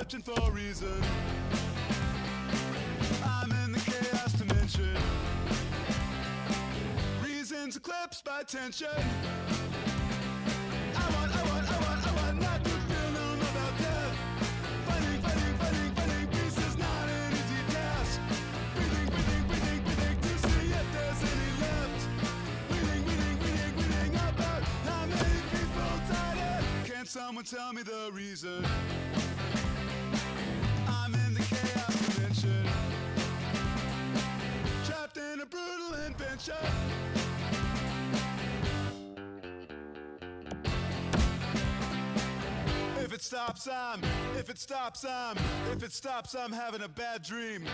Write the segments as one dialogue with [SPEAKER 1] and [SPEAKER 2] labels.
[SPEAKER 1] searching for a reason. I'm in the chaos dimension. Reasons eclipsed by tension. I want not to feel no more about death. Fighting, peace is not an easy task. Breathing to see if there's any left. Reading about how many people died. Can someone tell me the reason? I'm in the chaos dimension, trapped in a brutal invention. If it stops, I'm having a bad dream.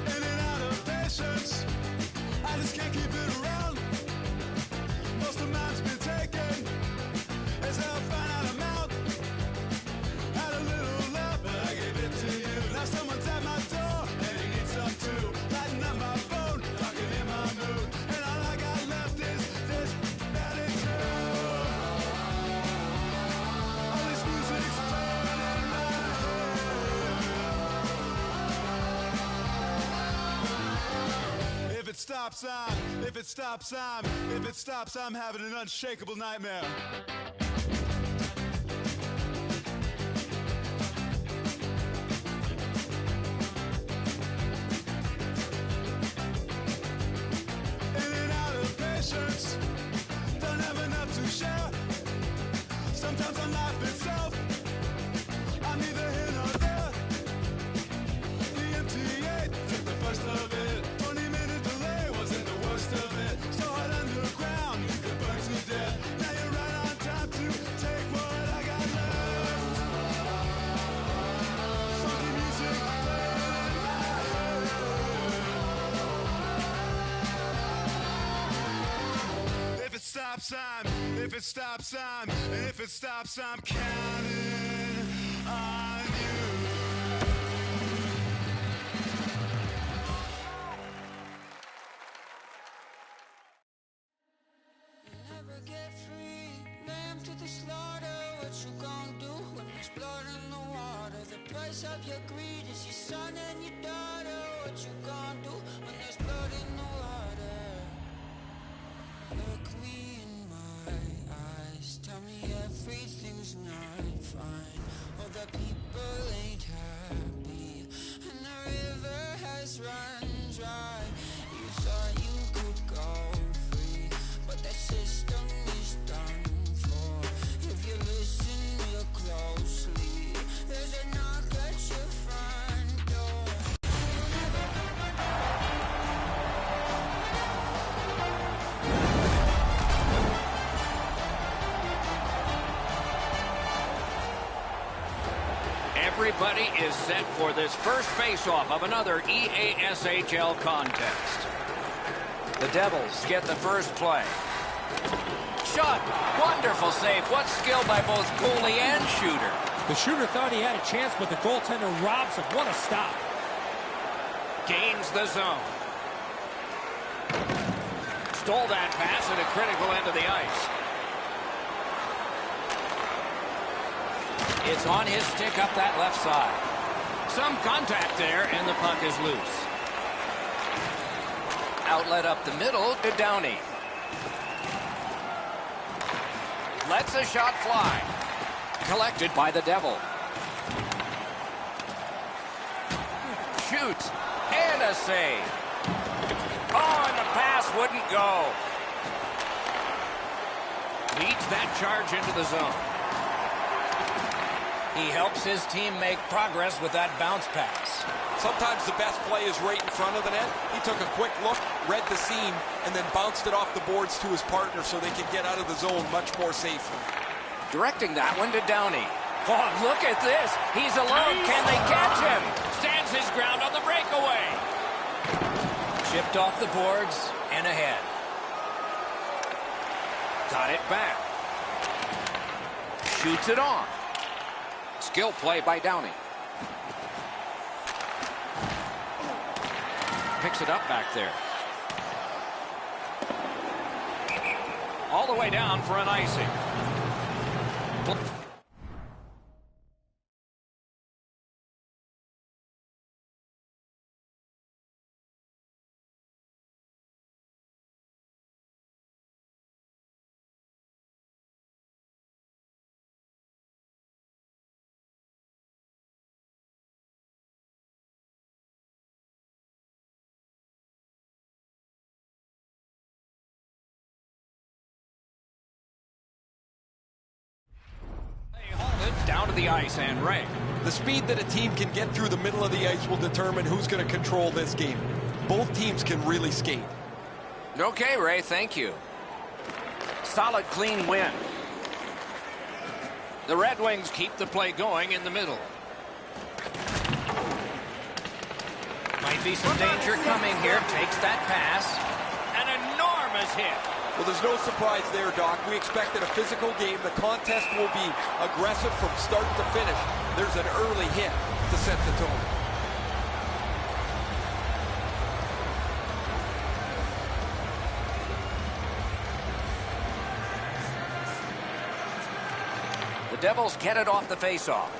[SPEAKER 1] In and out of patience, I just can't keep it around. Most of mine's been taken, as I'll find out amount. Had a little love, but I gave it to you. Now someone's at my door, and he needs some too. Lighting up my phone, talking in my mood, and all I got left is this attitude. All this music's playing in my head. If it stops, I'm having an unshakable nightmare. Don't have enough to share. Sometimes on life itself, I'm neither here nor there. The MTA took the first of it. 20-minute delay wasn't the worst of it. So hot underground, you could burn to death. Now you're right on time to take what I got left. Funky music playing in my head. If it stops, I'm counting on you.
[SPEAKER 2] You never get free, lamb to the slaughter. What you gonna do when there's blood in the water? The price of your greed is your son and your daughter. What you gonna do when there's blood in the water? Look me in my eyes, tell me everything's not fine. All the people ain't happy, and the river has run dry. You thought you could go free, but that system is done for. If you listen real closely, there's a knock at your front door.
[SPEAKER 3] Everybody is set for this first face-off of another EASHL contest. The Devils get the first play. Shot! Wonderful save. What skill by both goalie and shooter.
[SPEAKER 4] The shooter thought he had a chance, but the goaltender robs him. What a stop.
[SPEAKER 3] Gains the zone. Stole that pass at a critical end of the ice. It's on his stick up that left side. Some contact there, and the puck is loose. Outlet up the middle to Downey. Lets a shot fly. Collected by the Devil. Shoots. And a save. Oh, and the pass wouldn't go. Leads that charge into the zone. He helps his team make progress with that bounce pass.
[SPEAKER 5] Sometimes the best play is right in front of the net. He took a quick look, read the seam, and then bounced it off the boards to his partner so they can get out of the zone much more safely.
[SPEAKER 3] Directing that one to Downey. Oh, look at this. He's alone. Can they catch him? Stands his ground on the breakaway. Chipped off the boards and ahead. Got it back. Shoots it on. Skill play by Downey. picks it up back there. All the way down for an icing. Down to the ice, and Ray.
[SPEAKER 5] The speed that a team can get through the middle of the ice will determine who's going to control this game. Both teams can really skate.
[SPEAKER 3] Okay, Ray, thank you. Solid, clean win. The Red Wings keep the play going in the middle. Might be some danger coming here. Takes that pass. An enormous hit.
[SPEAKER 5] Well, there's no surprise there, Doc. We expected a physical game. The contest will be aggressive from start to finish. There's an early hit to set the tone.
[SPEAKER 3] The Devils get it off the faceoff.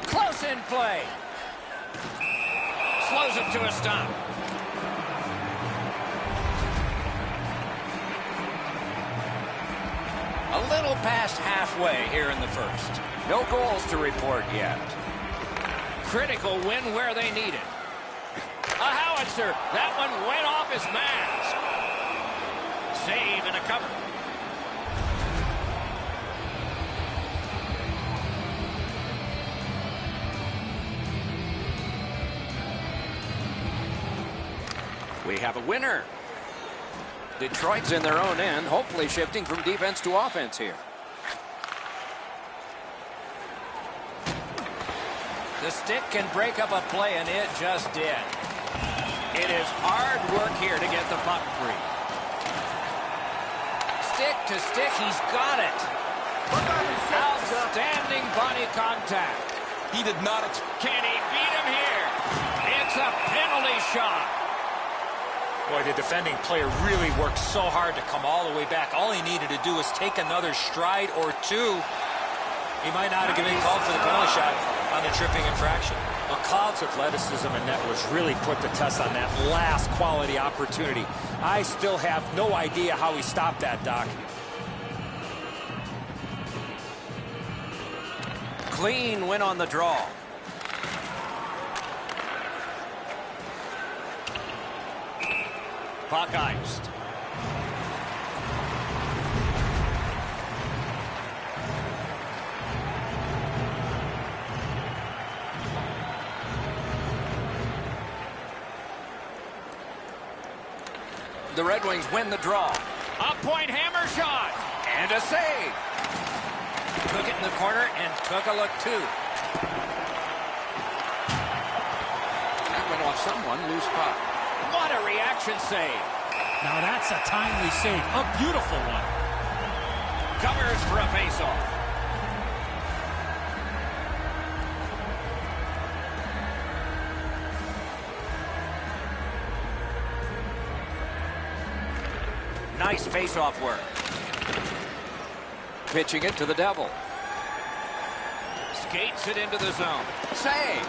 [SPEAKER 3] Close in play. Slows it to a stop. A little past halfway here in the first. No goals to report yet. Critical win where they need it. A howitzer. That one went off his mask. Save and a cover. We have a winner. Detroit's in their own end, hopefully shifting from defense to offense here. The stick can break up a play, and it just did. It is hard work here to get the puck free. Stick to stick, he's got it. Outstanding body contact.
[SPEAKER 5] He did not.
[SPEAKER 3] Can he beat him here? It's a penalty shot.
[SPEAKER 4] Boy, the defending player really worked so hard to come all the way back. All he needed to do was take another stride or two. He might not have been called for the penalty shot on the tripping infraction. McLeod's athleticism and net was really put to test on that last quality opportunity. I still have no idea how he stopped that, Doc.
[SPEAKER 3] Clean win on the draw. Puck iced. The Red Wings win the draw. A point hammer shot. And a save. Took it in the corner and took a look too. That went off someone. Loose puck. What a reaction save.
[SPEAKER 4] Now that's a timely save. A beautiful one.
[SPEAKER 3] Covers for a faceoff. Nice faceoff work. Pitching it to the Devil. Skates it into the zone. Save.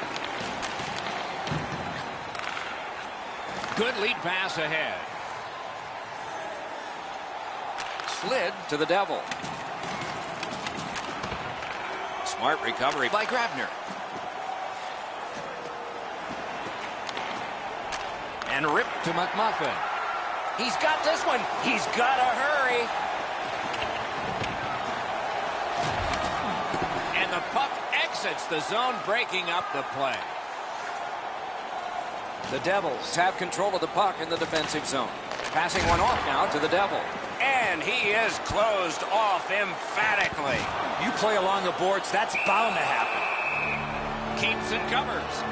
[SPEAKER 3] Good lead pass ahead. Slid to the Devil. Smart recovery by Grabner. And ripped to McMuffin. He's got this one. He's got to hurry. And the puck exits the zone, breaking up the play. The Devils have control of the puck in the defensive zone. Passing one off now to the Devil. And he is closed off emphatically.
[SPEAKER 4] You play along the boards, that's bound to happen.
[SPEAKER 3] Keeps and covers.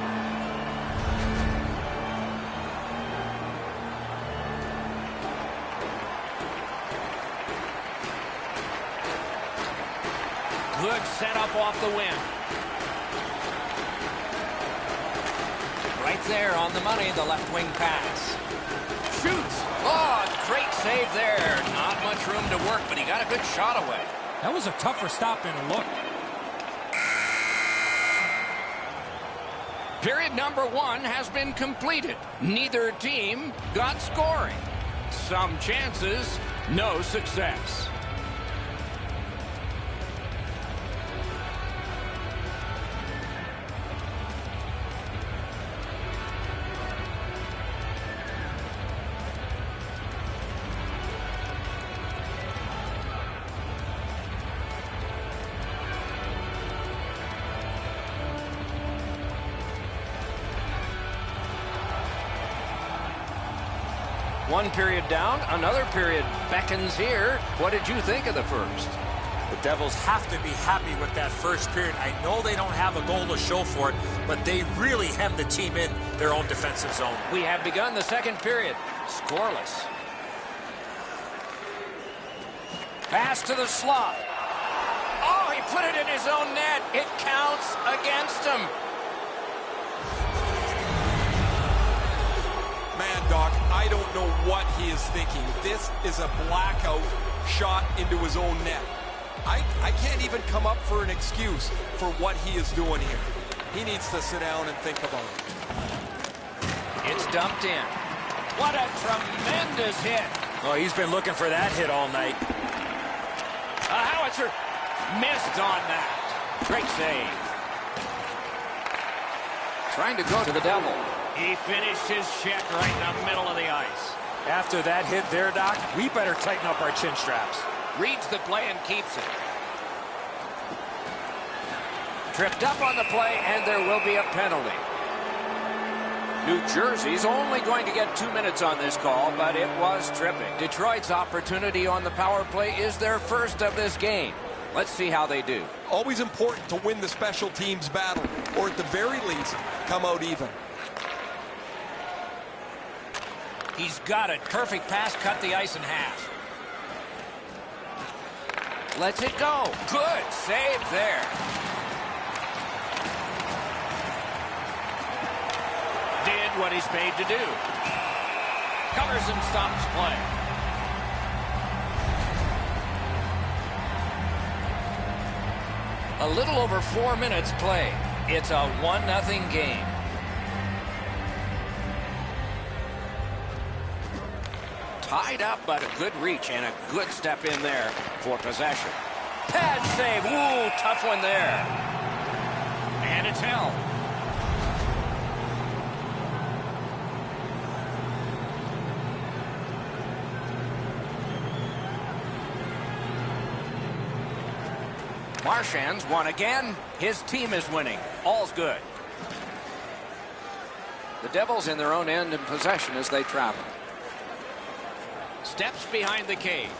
[SPEAKER 3] Good setup off the win. Right there on the money, the left wing pass. Shoots. Oh, great save there. Not much room to work, but he got a good shot away.
[SPEAKER 4] That was a tougher stop than a look.
[SPEAKER 3] Period number 1 has been completed. Neither team got scoring. Some chances, no success. One period down, another period beckons here. What did you think of the first?
[SPEAKER 4] The Devils have to be happy with that first period. I know they don't have a goal to show for it, but they really hemmed the team in their own defensive zone.
[SPEAKER 3] We have begun the second period. Scoreless. Pass to the slot. Oh, he put it in his own net. It counts against him.
[SPEAKER 5] Man, Doc, I don't know what he is thinking. This is a blackout shot into his own net. I can't even come up for an excuse for what he is doing here. He needs to sit down and think about it.
[SPEAKER 3] It's dumped in. What a tremendous hit.
[SPEAKER 4] Oh, he's been looking for that hit all night.
[SPEAKER 3] A howitzer missed on that. Great save. Trying to go to the Devil. He finished his check right in the middle of the ice.
[SPEAKER 4] After that hit there, Doc, we better tighten up our chin straps.
[SPEAKER 3] Reads the play and keeps it. Tripped up on the play, and there will be a penalty. New Jersey's only going to get 2 minutes on this call, but it was tripping. Detroit's opportunity on the power play is their first of this game. Let's see how they do.
[SPEAKER 5] Always important to win the special teams battle, or at the very least, come out even.
[SPEAKER 3] He's got it. Perfect pass, cut the ice in half. Lets it go. Good save there. Did what he's paid to do. Covers and stops play. A little over 4 minutes played. It's a 1-0 game. Tied up, but a good reach and a good step in there for possession. Pad save. Ooh, tough one there. And it's held. Marchand's won again. His team is winning. All's good. The Devils in their own end in possession as they travel. Steps behind the cage.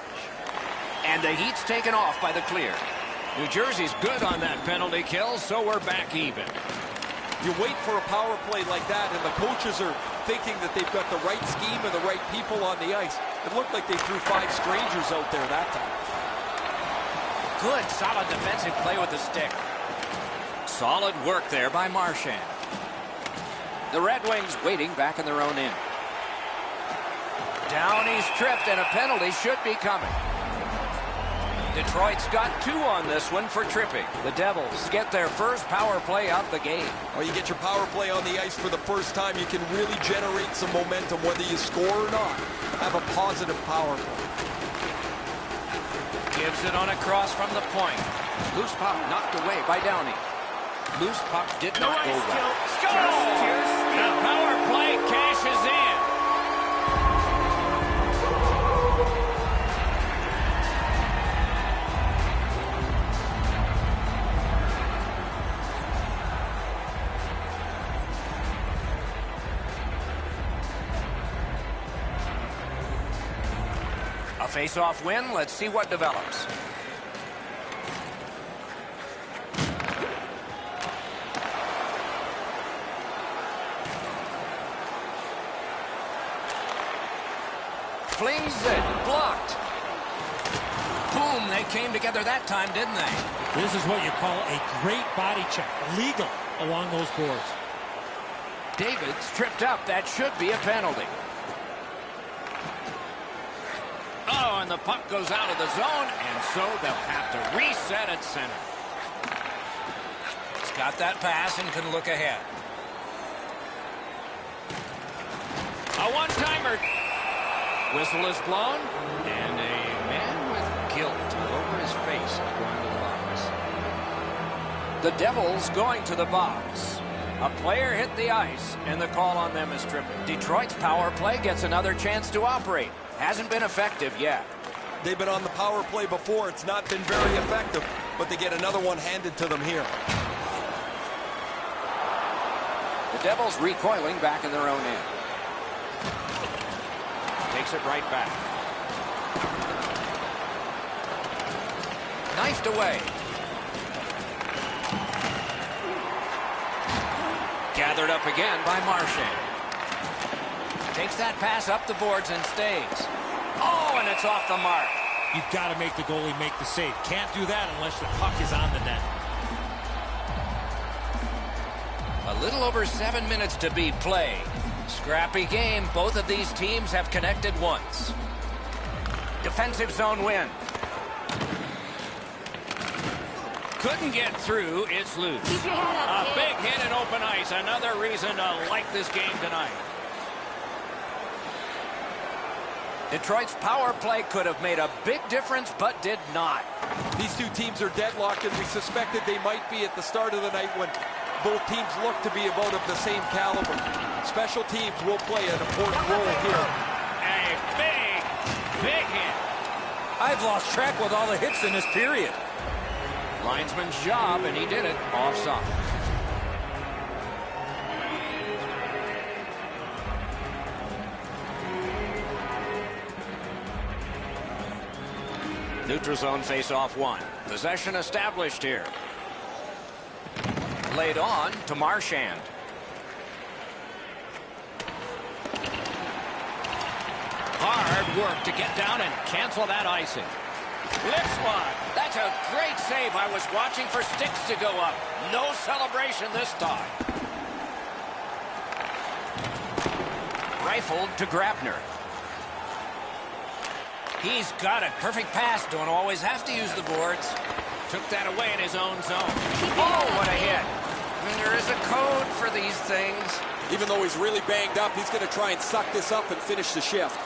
[SPEAKER 3] And the heat's taken off by the clear. New Jersey's good on that penalty kill, so we're back even.
[SPEAKER 5] You wait for a power play like that, and the coaches are thinking that they've got the right scheme and the right people on the ice. It looked like they threw 5 strangers out there that time.
[SPEAKER 3] Good, solid defensive play with the stick. Solid work there by Marchand. The Red Wings waiting back in their own end. Down, he's tripped, and a penalty should be coming. Detroit's got 2 on this one for tripping. The Devils get their first power play out the game.
[SPEAKER 5] Well, you get your power play on the ice for the first time, you can really generate some momentum, whether you score or not. Have a positive power play.
[SPEAKER 3] Gives it on a cross from the point. Loose puck knocked away by Downey. Loose puck did not go well. The power play cashes in. A face-off win. Let's see what develops. Flings it. Blocked. Boom. They came together that time, didn't they?
[SPEAKER 6] This is what you call a great body check. Legal along those boards.
[SPEAKER 3] David's tripped up. That should be a penalty. Oh, and the puck goes out of the zone, and so they'll have to reset at center. He's got that pass and can look ahead. A one-timer. Whistle is blown, and a man with guilt over his face is going to the box. The Devils going to the box. A player hit the ice, and the call on them is tripping. Detroit's power play gets another chance to operate. Hasn't been effective yet.
[SPEAKER 5] They've been on the power play before. It's not been very effective, but they get another one handed to them here.
[SPEAKER 3] The Devils recoiling back in their own end. Takes it right back. Knifed away. Gathered up again by Marchand. Takes that pass up the boards and stays. Oh, and it's off the mark.
[SPEAKER 4] You've got to make the goalie make the save. Can't do that unless the puck is on the net.
[SPEAKER 3] A little over 7 minutes to be played. Scrappy game. Both of these teams have connected once. Defensive zone win. Couldn't get through. It's loose.
[SPEAKER 6] Keep your head up,
[SPEAKER 3] A big hit in open ice. Another reason to like this game tonight. Detroit's power play could have made a big difference, but did not.
[SPEAKER 5] These two teams are deadlocked, and we suspected they might be at the start of the night when both teams look to be about of the same caliber. Special teams will play an important role here.
[SPEAKER 3] A big hit.
[SPEAKER 4] I've lost track with all the hits in this period.
[SPEAKER 3] Linesman's job, and he did it. Offside. Neutral zone face-off one. Possession established here. Laid on to Marchand. Hard work to get down and cancel that icing. Lips one. That's a great save. I was watching for sticks to go up. No celebration this time. Rifled to Grabner. He's got a perfect pass. Don't always have to use the boards. Took that away in his own zone. Oh, what a hit. And there is a code for these things.
[SPEAKER 5] Even though he's really banged up, he's going to try and suck this up and finish the shift.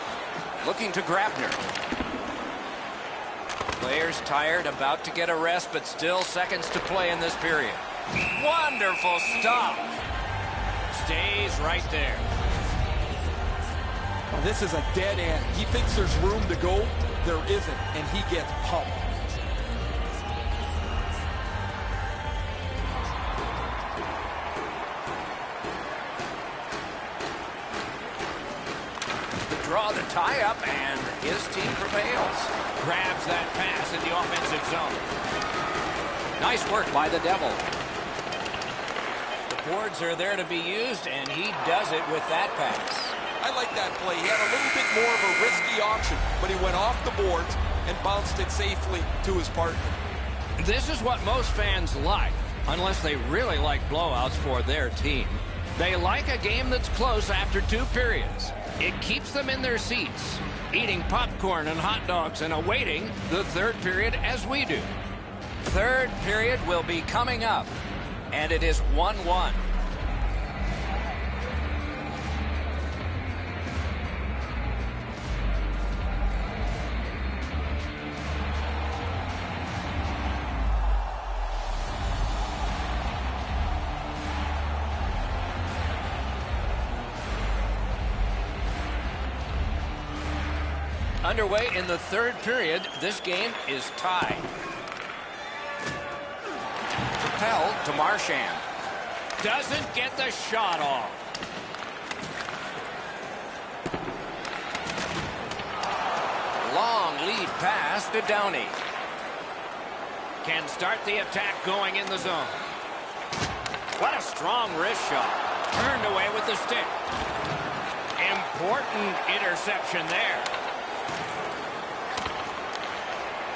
[SPEAKER 3] Looking to Grabner. Players tired, about to get a rest, but still seconds to play in this period. Wonderful stop. Stays right there.
[SPEAKER 5] Well, this is a dead end. He thinks there's room to go. There isn't, and he gets pumped.
[SPEAKER 3] Draw the tie-up, and his team prevails. Grabs that pass in the offensive zone. Nice work by the Devil. The boards are there to be used, and he does it with that pass.
[SPEAKER 5] I like that play. He had a little bit more of a risky option, but he went off the boards and bounced it safely to his partner.
[SPEAKER 3] This is what most fans like, unless they really like blowouts for their team. They like a game that's close after 2 periods. It keeps them in their seats, eating popcorn and hot dogs and awaiting the third period as we do. Third period will be coming up, and it is 1-1. Underway in the third period. This game is tied. Propelled to Marchand. Doesn't get the shot off. Long lead pass to Downey. Can start the attack going in the zone. What a strong wrist shot. Turned away with the stick. Important interception there.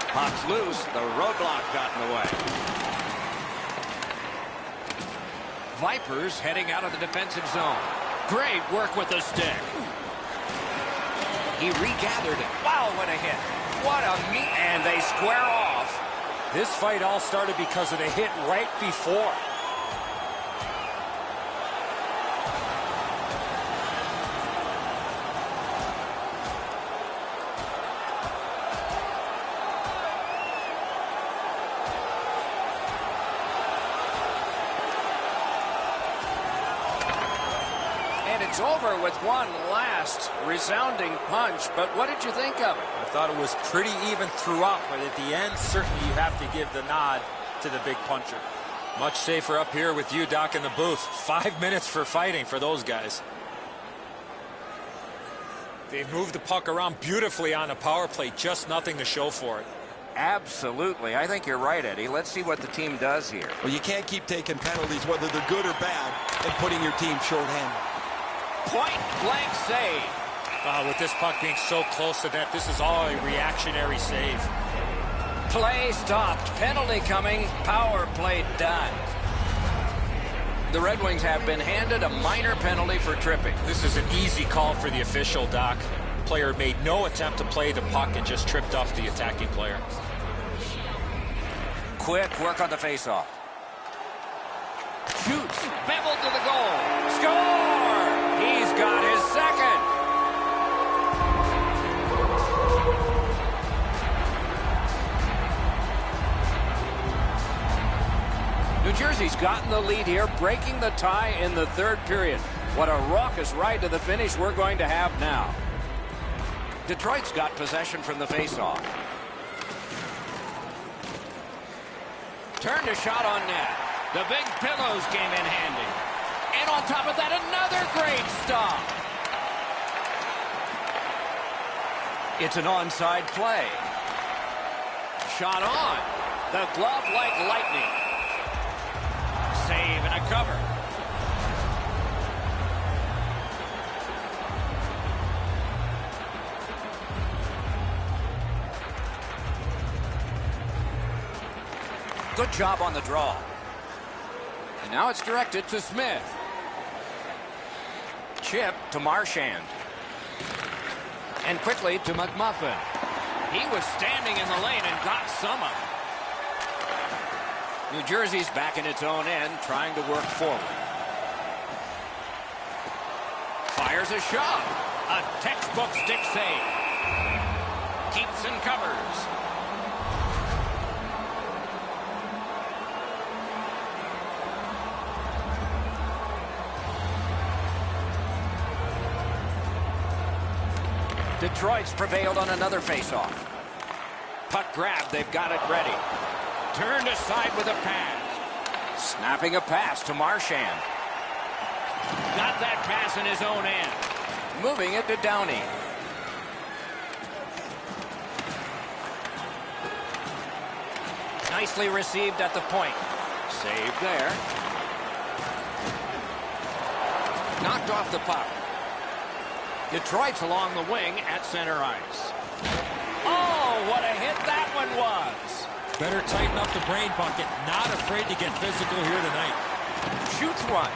[SPEAKER 3] Puck's loose. The roadblock got in the way. Vipers heading out of the defensive zone. Great work with the stick. He regathered it. Wow, what a hit. What a meet. And they square off.
[SPEAKER 4] This fight all started because of the hit right before.
[SPEAKER 3] It's over with one last resounding punch, but what did you think of it?
[SPEAKER 4] I thought it was pretty even throughout, but at the end, certainly you have to give the nod to the big puncher. Much safer up here with you, Doc, in the booth. 5 minutes for fighting for those guys. They moved the puck around beautifully on the power play, just nothing to show for it.
[SPEAKER 3] Absolutely. I think you're right, Eddie. Let's see what the team does here.
[SPEAKER 5] Well, you can't keep taking penalties, whether they're good or bad, and putting your team shorthanded.
[SPEAKER 3] Point-blank save.
[SPEAKER 4] With this puck being so close to net, this is all a reactionary save.
[SPEAKER 3] Play stopped. Penalty coming. Power play done. The Red Wings have been handed a minor penalty for tripping.
[SPEAKER 4] This is an easy call for the official, Doc. The player made no attempt to play the puck and just tripped up the attacking player.
[SPEAKER 3] Quick work on the faceoff. Shoots. Beveled to the goal. Score! He's got his second. New Jersey's gotten the lead here, breaking the tie in the third period. What a raucous ride to the finish we're going to have now. Detroit's got possession from the faceoff. Turned a shot on net. The big Pillows came in handy. And on top of that, another great stop. It's an onside play. Shot on. The glove like lightning. Save and a cover. Good job on the draw. And now it's directed to Smith. Chip to Marchand. And quickly to McMuffin. He was standing in the lane and got some of it. New Jersey's back in its own end, trying to work forward. Fires a shot. A textbook stick save. Keeps and covers. Detroit's prevailed on another faceoff. Puck grab, they've got it ready. Turned aside with a pass. Snapping a pass to Marchand. Got that pass in his own end. Moving it to Downey. Nicely received at the point. Saved there. Knocked off the puck. Detroit's along the wing at center ice. Oh, what a hit that one was.
[SPEAKER 4] Better tighten up the brain bucket. Not afraid to get physical here tonight.
[SPEAKER 3] Shoots one.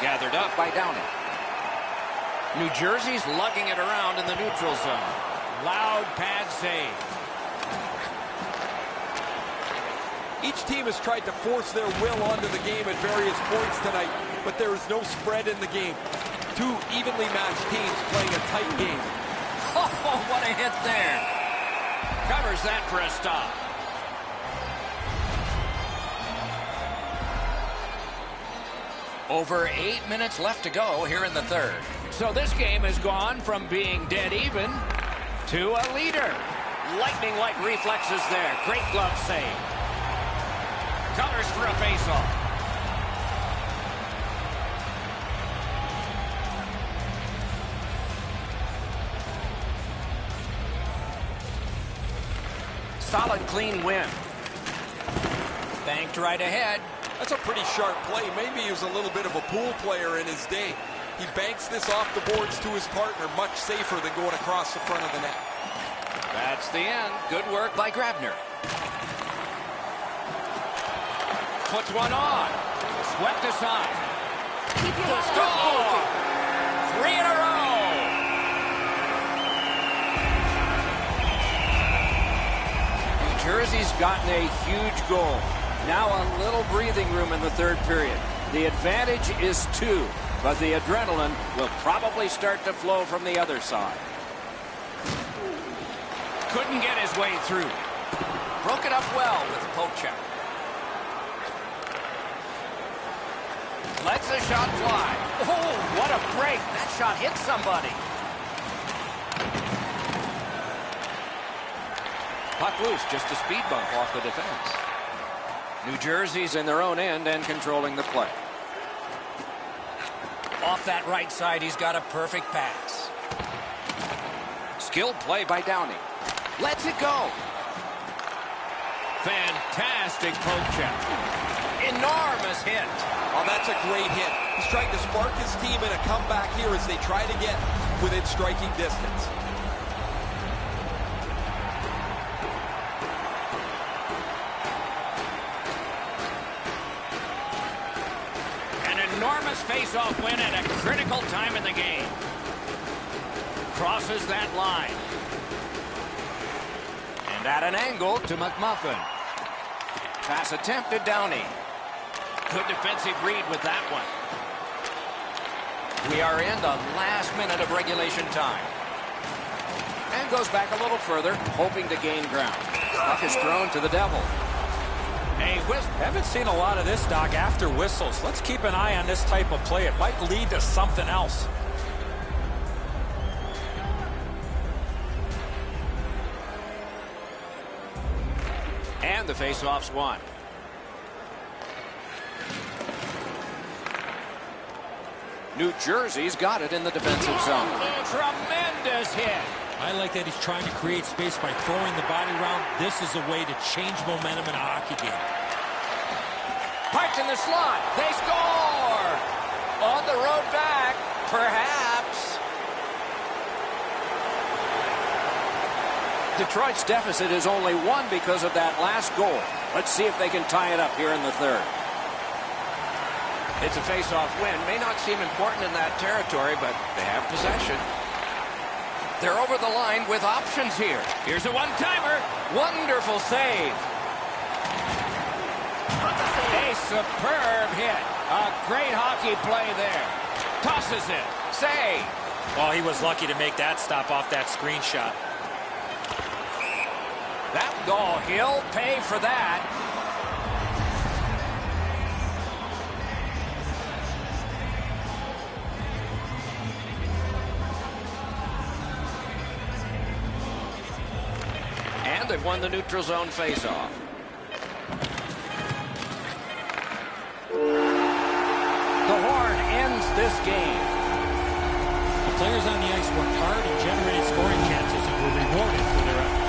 [SPEAKER 3] Gathered up by Downey. New Jersey's lugging it around in the neutral zone. Loud pad save.
[SPEAKER 5] Each team has tried to force their will onto the game at various points tonight, but there is no spread in the game. Two evenly matched teams playing a tight game.
[SPEAKER 3] Oh, what a hit there. Covers that for a stop. Over 8 minutes left to go here in the third. So this game has gone from being dead even to a leader. Lightning-like reflexes there. Great glove save. Covers for a faceoff. Solid, clean win. Banked right ahead.
[SPEAKER 5] That's a pretty sharp play. Maybe he was a little bit of a pool player in his day. He banks this off the boards to his partner, much safer than going across the front of the net.
[SPEAKER 3] That's the end. Good work by Grabner. puts one on. Swept aside. Score! 3 in a row. New Jersey's gotten a huge goal. Now a little breathing room in the third period. The advantage is 2, but the adrenaline will probably start to flow from the other side. Couldn't get his way through. Broke it up well with the poke check. Lets the shot fly. Oh, what a break. That shot hit somebody. Puck loose, just a speed bump off the defense. New Jersey's in their own end and controlling the play. Off that right side, he's got a perfect pass. Skilled play by Downey. Lets it go. Fantastic poke check. Enormous hit.
[SPEAKER 5] Oh, that's a great hit. He's trying to spark his team in a comeback here as they try to get within striking distance.
[SPEAKER 3] An enormous face-off win at a critical time in the game. Crosses that line. And at an angle to McMuffin. Pass attempted, Downey. Good defensive read with that one. We are in the last minute of regulation time. And goes back a little further, hoping to gain ground. Puck is thrown to the Devil. A whistle.
[SPEAKER 4] Haven't seen a lot of this, Doc, after whistles. Let's keep an eye on this type of play. It might lead to something else.
[SPEAKER 3] And the face-off's won. New Jersey's got it in the defensive zone. Tremendous hit.
[SPEAKER 4] I like that he's trying to create space by throwing the body around. This is a way to change momentum in a hockey game.
[SPEAKER 3] Parked in the slot. They score! On the road back, perhaps. Detroit's deficit is only 1 because of that last goal. Let's see if they can tie it up here in the third. It's a face-off win. May not seem important in that territory, but they have possession. They're over the line with options here. Here's a one-timer. Wonderful save. A superb hit. A great hockey play there. Tosses it. Save.
[SPEAKER 4] Well, he was lucky to make that stop off that screenshot.
[SPEAKER 3] That goal, he'll pay for that. And they've won the neutral zone faceoff. The horn ends this game.
[SPEAKER 4] The players on the ice worked hard and generated scoring chances and were rewarded for their efforts.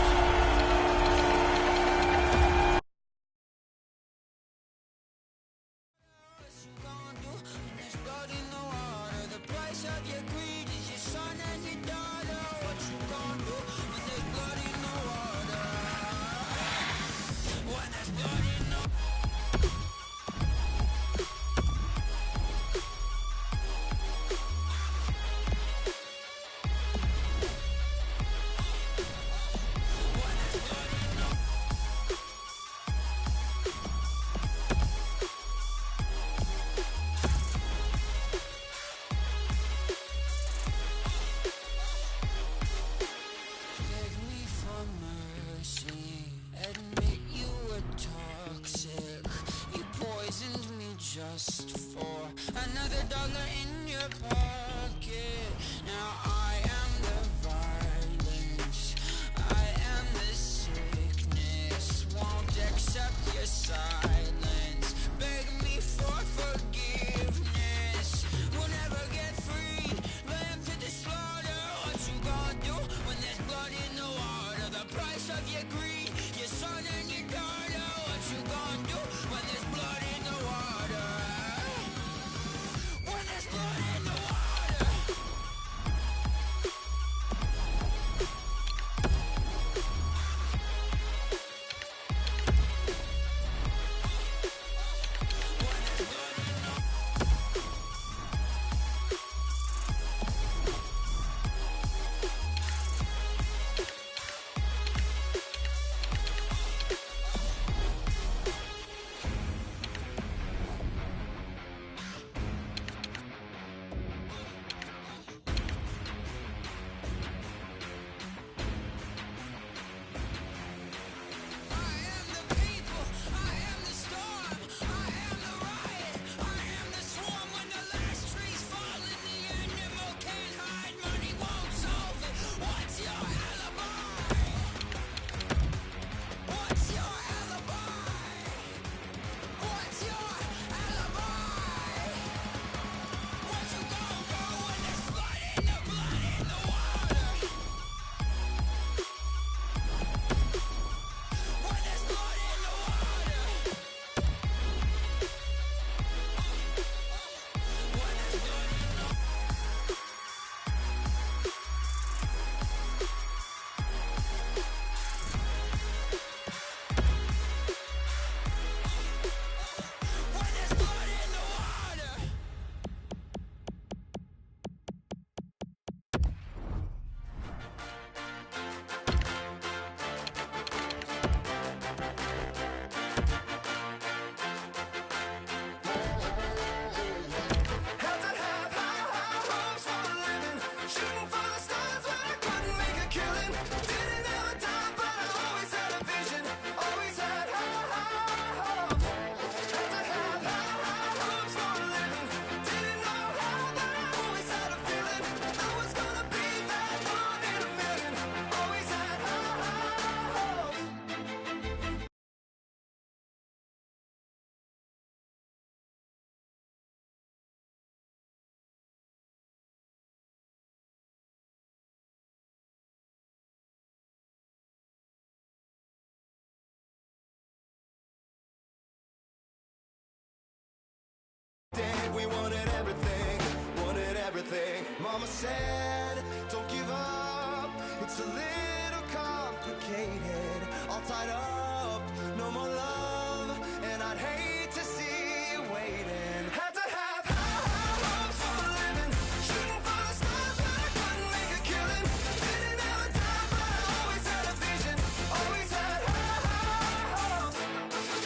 [SPEAKER 1] we wanted everything, wanted everything. Mama said, don't give up, it's a little complicated. All tied up, no more love, and I'd hate to see you waiting. Had to have high hopes for a living, shooting for the stars when I couldn't make a killing. Didn't have a dime, but I always had a vision, always had high hopes.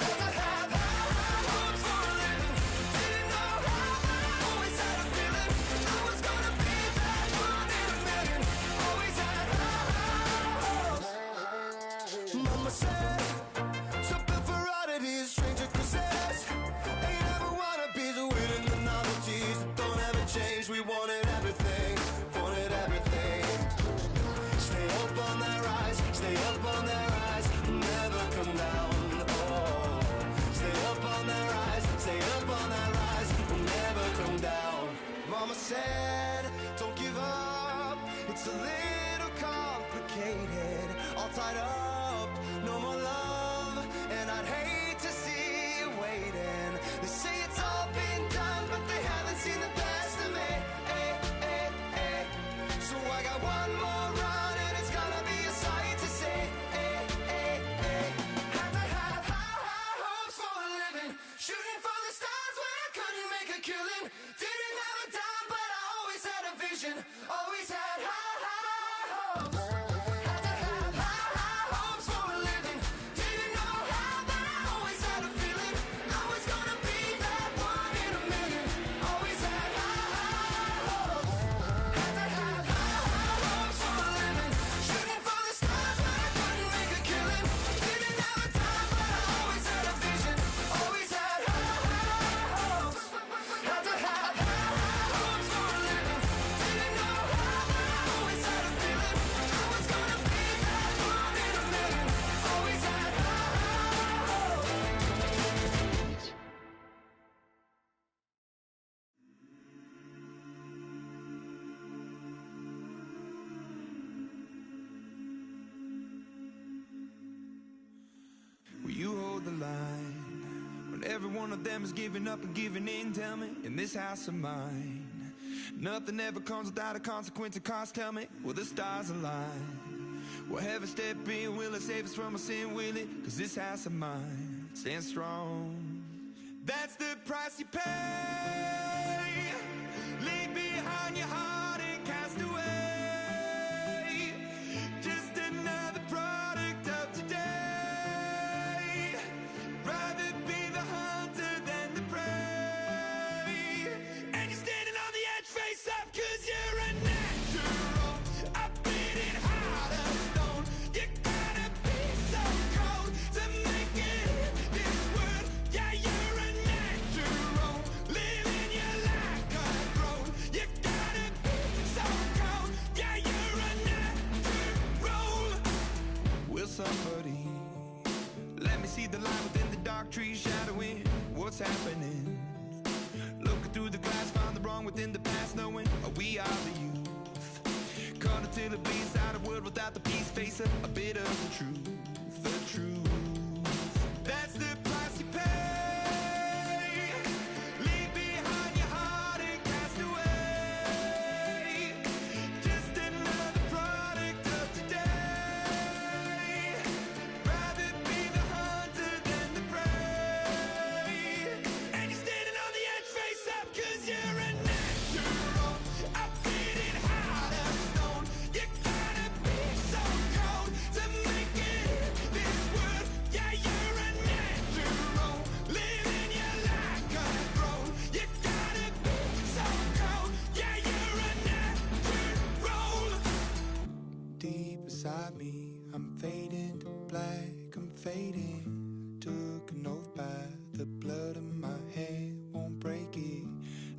[SPEAKER 1] Had to have high hopes for a living, didn't know how, but I always had a feeling I was gonna be that one in a million. Always had high hopes. Mama said, something for oddities, stranger cruises. Ain't ever wannabes, winning the novelties that don't ever change. We wanted everything, wanted everything. Stay up on that rise, stay up on that rise, never come down. Oh, stay up on that rise, stay up on that rise, never come down. Mama said, don't give up, it's a little complicated. All tied up, no more love, and I'd hate to see you waiting. They say it's all been done, but they haven't seen the best of me. So I got one more run, and it's gonna be a sight to see. Had to have high hopes for a living, shooting for the stars when I couldn't make a killing. Didn't have a dime, but I always had a vision, always had high hopes. Had to have high hopes for a living, didn't know how, but I always had a feeling I was gonna be that one in a million. Always had high hopes. Had to have high hopes for a living, shooting for the stars when I couldn't make a killing. Didn't have a dime, but I always had a vision, always had high hopes. Had to have high hopes for a living, didn't know how, but I always had a feeling I was gonna be that one in a million. Always had high hopes. Will you hold the line when every one of them is giving up and giving in? Tell me, in this house of mine, nothing ever comes without a consequence or cost. Tell me, will the stars align? Will heaven step in? Will it save us from our sin? Will it? Cause this house of mine stands strong. That's the price you pay. Leave behind your heart and cast away. Just another product of today. Rather be the hunter than the prey. And you're standing on the edge face up, cause you're a natural. A beating heart of stone. You gotta be so cold to make it in this world. Yeah, you're a natural. Living your life cutthroat. You gotta be so cold. Yeah, you're a natural. Will somebody let me see the light within the dark trees shadowing what's happening? Looking through the glass, find the wrong within the past, knowing we are the youth. Caught until it bleeds out a world without the peace, face a bit of the truth, the truth. That's the price you pay. Leave behind your heart and cast away. Just another product of today. Rather be the hunter than the prey. And you're standing on the edge face up, cause you're a natural. A beating heart of stone. You gotta be so cold to make it in this world. Yeah, you're a natural. Living your life cutthroat. You gotta be so cold. Yeah, you're a natural. Deep inside me, I'm fading to black, I'm fading. Took an oath by the blood in my hand, won't break it.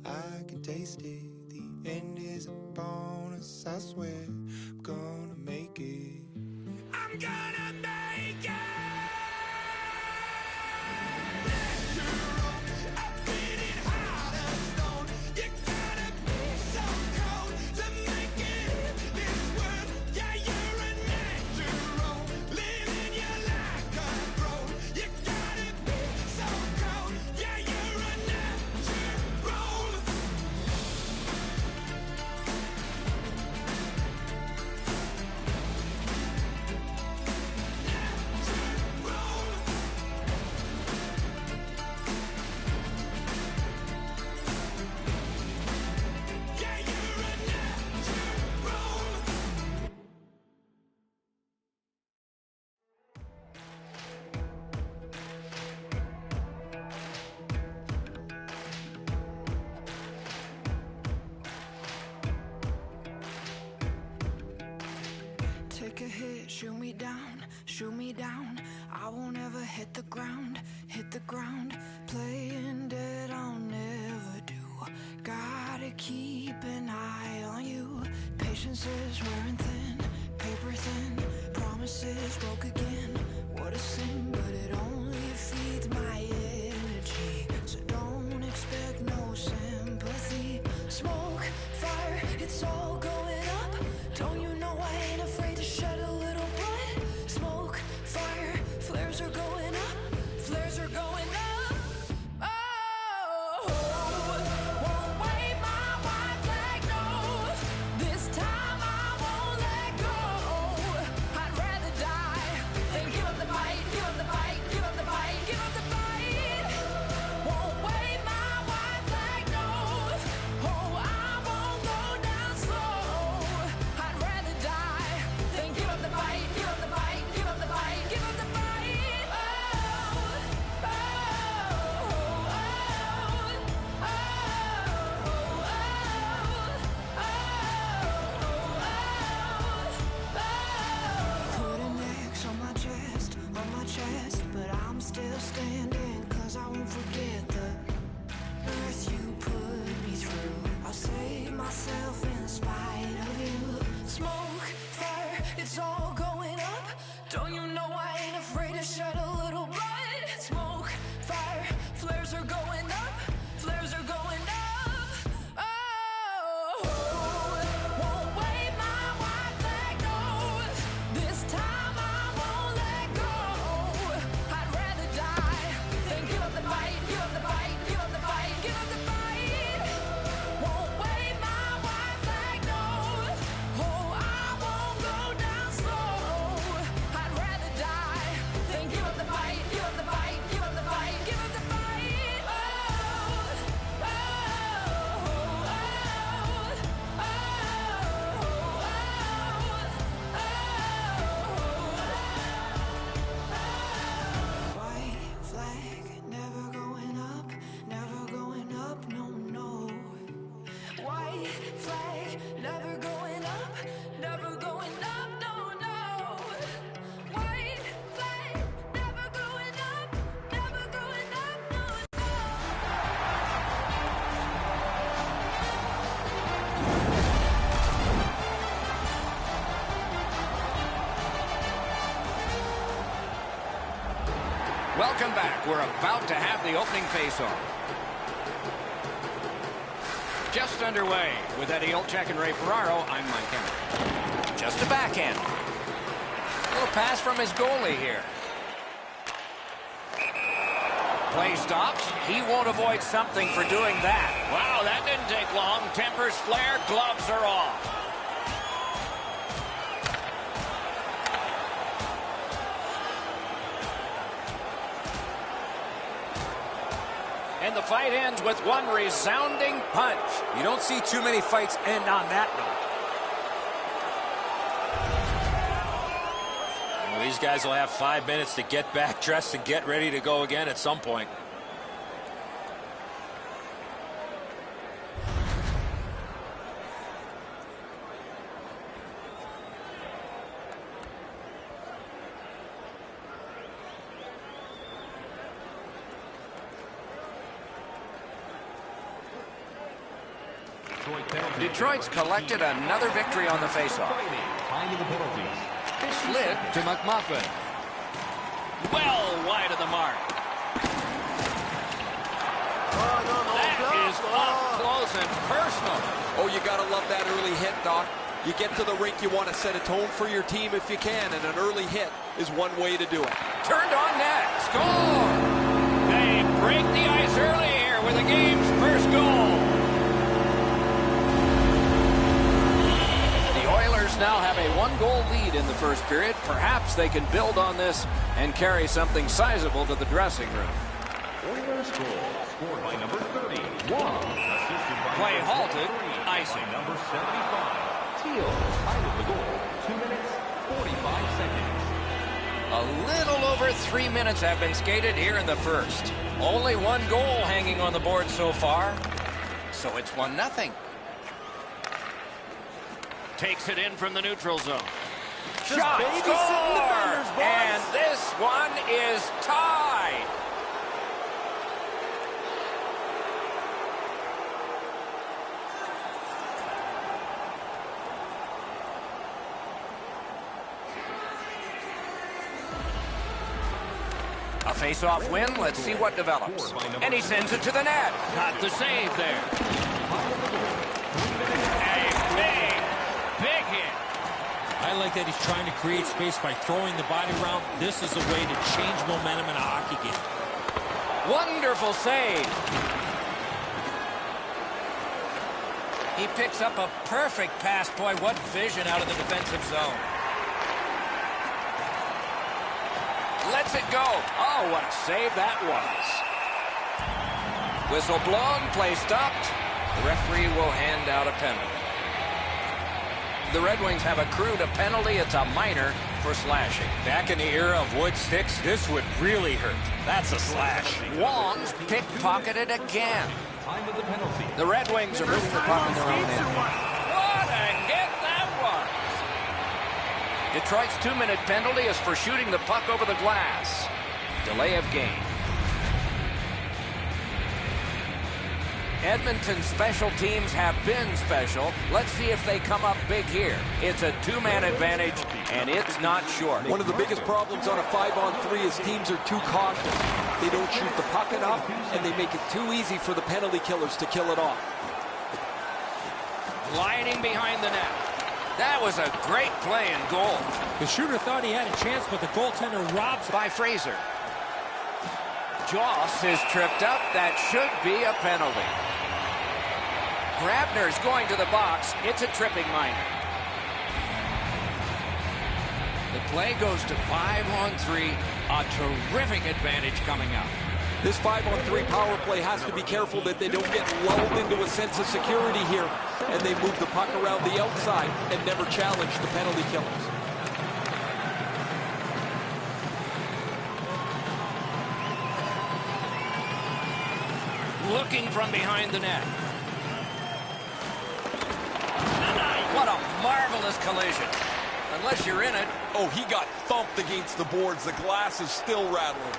[SPEAKER 1] I can taste it. The end is upon us, I swear. I'm gonna make it. I'm gonna make it. Natural, a beating heart of stone. You gotta be so cold to make it in this world. Yeah, you're a natural. Living your life cutthroat. You gotta be so cold. Yeah, you're a natural.
[SPEAKER 2] Take a hit, shoot me down, shoot me down. I won't ever hit the ground, hit the ground. Playing dead I'll never do. Gotta keep an eye on you. Patience is wearing thin, paper thin. Promises broke again. What a sin, but it only feeds my energy. So don't expect no sympathy. Smoke, fire, it's all going up. Don't you know I ain't afraid to shed a little blood? Smoke, fire, flares are going up. Flares are going up. Oh, won't wave my white flag, no. This time I won't let go. I'd rather die than give up the fight, give up the fight, give up the fight, give up the fight. Won't wave my white flag, no. Oh, I won't go down slow. I'd rather die than give up the fight, give up the fight, give up the fight, give up the fight. Put an X on my chest, but I'm still standing, 'cause I won't forget the earth you put me through. I'll save myself in spite of you. Smoke, fire, it's all going up. Don't you know I ain't afraid to shed a little blood? Smoke, fire, flares are going up. Flares are going up. Oh, won't wave my white flag, no. This time I won't let go. I'd rather die than give up the fight, give up the fight, give up the fight, give up the fight. Won't wave my white flag, no. Oh, I won't go down slow. I'd rather die than give up the fight, give up the fight, give up the fight, give up the fight. White flag, never going up, no, no. White flag, never going up, no, no. White flag, never going up, no, no.
[SPEAKER 3] Welcome back. We're about to have the opening face-off. Just underway with Eddie Olczyk and Ray Ferraro. I'm Mike Henry. Just a backhand. A little pass from his goalie here. Play stops. He won't avoid something for doing that. Wow, that didn't take long. Tempers flare, gloves are off. And the fight ends with one resounding punch.
[SPEAKER 4] You don't see too many fights end on that note. Well, these guys will have 5 minutes to get back dressed and get ready to go again at some point.
[SPEAKER 3] Detroit's collected another victory on the faceoff. Slid to McMuffin. Well wide of the mark. That is up close and personal.
[SPEAKER 5] Oh, you got to love that early hit, Doc. You get to the rink, you want to set a tone for your team if you can, and an early hit is one way to do it.
[SPEAKER 3] Turned on net. Score! They break the ice early here with the game's first goal. The Oilers now have a one-goal lead in the first period. Perhaps they can build on this and carry something sizable to the dressing room.
[SPEAKER 6] Oilers goal, scored by number 31.
[SPEAKER 3] Play halted, icing.
[SPEAKER 6] Number 75. Teal, time of the goal, 2 minutes, 45 seconds.
[SPEAKER 3] A little over 3 minutes have been skated here in the first. Only one goal hanging on the board so far. So it's 1-0. Takes it in from the neutral zone. Shot, score! And this one is tied. A face-off win. Let's see what develops. And he sends it to the net. Got the save there. A big hit.
[SPEAKER 4] I like that he's trying to create space by throwing the body around. This is a way to change momentum in a hockey game.
[SPEAKER 3] Wonderful save. He picks up a perfect pass. Boy, what vision out of the defensive zone. Lets it go. Oh, what a save that was. Whistle blown, play stopped. The referee will hand out a penalty. The Red Wings have accrued a penalty. It's a minor for slashing.
[SPEAKER 4] Back in the era of wood sticks, this would really hurt. That's a slash.
[SPEAKER 3] Wong's pickpocketed again.
[SPEAKER 6] Time of the penalty.
[SPEAKER 3] The Red Wings are moving the puck in their own end. What a hit that was! Detroit's 2-minute penalty is for shooting the puck over the glass. Delay of game. Edmonton's special teams have been special. Let's see if they come up big here. It's a 2-man advantage, and it's not short.
[SPEAKER 5] One of the biggest problems on a 5-on-3 is teams are too cautious. They don't shoot the puck enough, and they make it too easy for the penalty killers to kill it off.
[SPEAKER 3] Gliding behind the net. That was a great play and goal.
[SPEAKER 4] The shooter thought he had a chance, but the goaltender robs
[SPEAKER 3] By Fraser. Joss is tripped up. That should be a penalty. Grabner's going to the box. It's a tripping minor. The play goes to 5-on-3. A terrific advantage coming up.
[SPEAKER 5] This 5-on-3 power play has to be careful that they don't get lulled into a sense of security here, and they move the puck around the outside and never challenge the penalty killers.
[SPEAKER 3] Looking from behind the net. What a marvelous collision. Unless you're in it.
[SPEAKER 5] Oh, he got thumped against the boards. The glass is still rattling.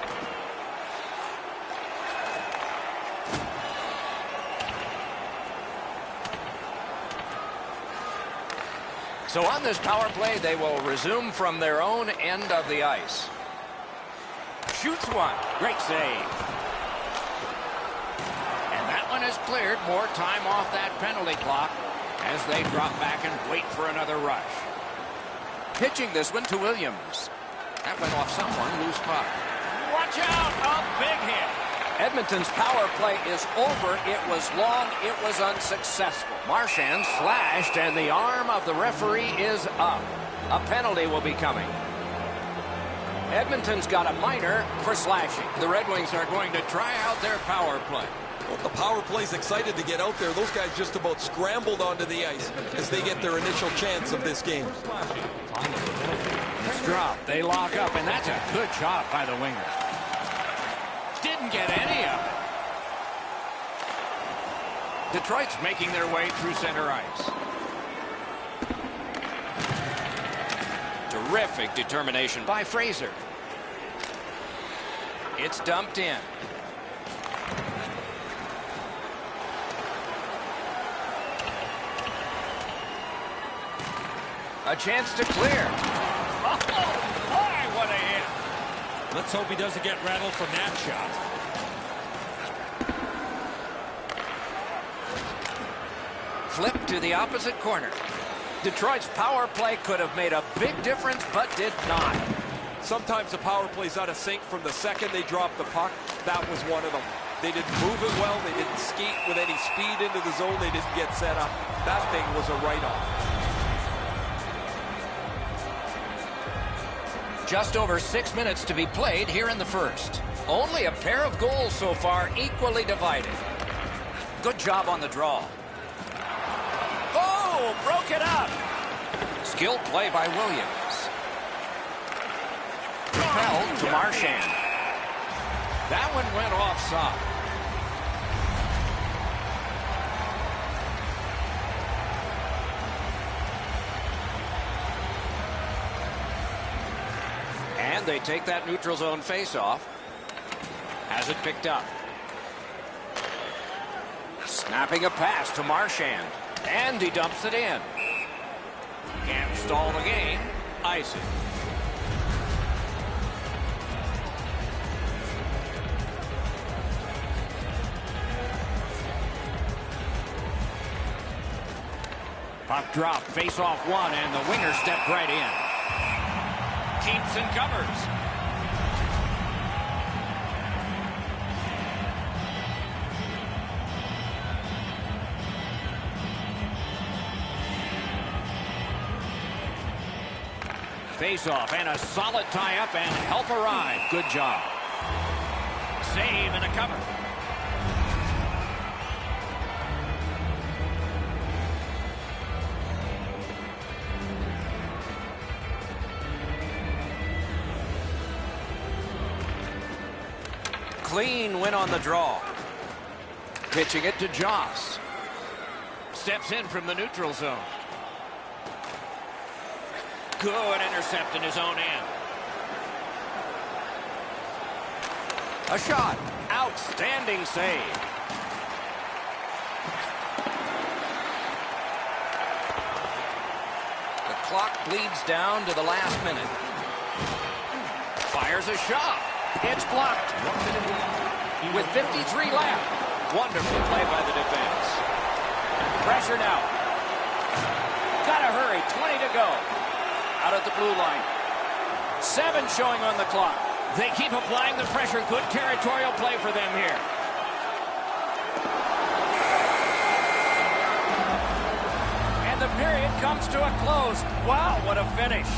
[SPEAKER 3] So on this power play, they will resume from their own end of the ice. Shoots one. Great save. And that one is cleared. More time off that penalty clock as they drop back and wait for another rush. Pitching this one to Williams. That went off someone. Loose puck. Watch out. A big hit. Edmonton's power play is over. It was long. It was unsuccessful. Marchand slashed, and the arm of the referee is up. A penalty will be coming. Edmonton's got a minor for slashing. The Red Wings are going to try out their power play.
[SPEAKER 5] Well, the power play's excited to get out there. Those guys just about scrambled onto the ice as they get their initial chance of this game.
[SPEAKER 3] It's dropped. They lock up, and that's a good job by the winger. Didn't get any of it. Detroit's making their way through center ice. Terrific determination by Fraser. It's dumped in. A chance to clear. Oh, boy, what a hit.
[SPEAKER 4] Let's hope he doesn't get rattled from that shot.
[SPEAKER 3] Flip to the opposite corner. Detroit's power play could have made a big difference, but did not.
[SPEAKER 5] Sometimes the power play's out of sync from the second they drop the puck. That was one of them. They didn't move it well. They didn't skate with any speed into the zone. They didn't get set up. That thing was a write-off.
[SPEAKER 3] Just over 6 minutes to be played here in the first. Only a pair of goals so far, equally divided. Good job on the draw. Oh, broke it up. Skilled play by Williams. Propelled to Marchand. That one went offside. And they take that neutral zone face-off. Has it picked up. Snapping a pass to Marchand. And he dumps it in. Can't stall the game. Ice it. Puck drop, face off one, and the winger stepped right in. Keeps and covers. Face off and a solid tie-up and help arrive. Good job. Save and a cover. Clean win on the draw. Pitching it to Joss. Steps in from the neutral zone. Good intercept in his own end. A shot. Outstanding save. The clock bleeds down to the last minute. Fires a shot. It's blocked. With 53 left. Wonderful play by the defense. Pressure now. Gotta hurry. 20 to go. Out at the blue line. 7 showing on the clock. They keep applying the pressure. Good territorial play for them here. And the period comes to a close. Wow, what a finish.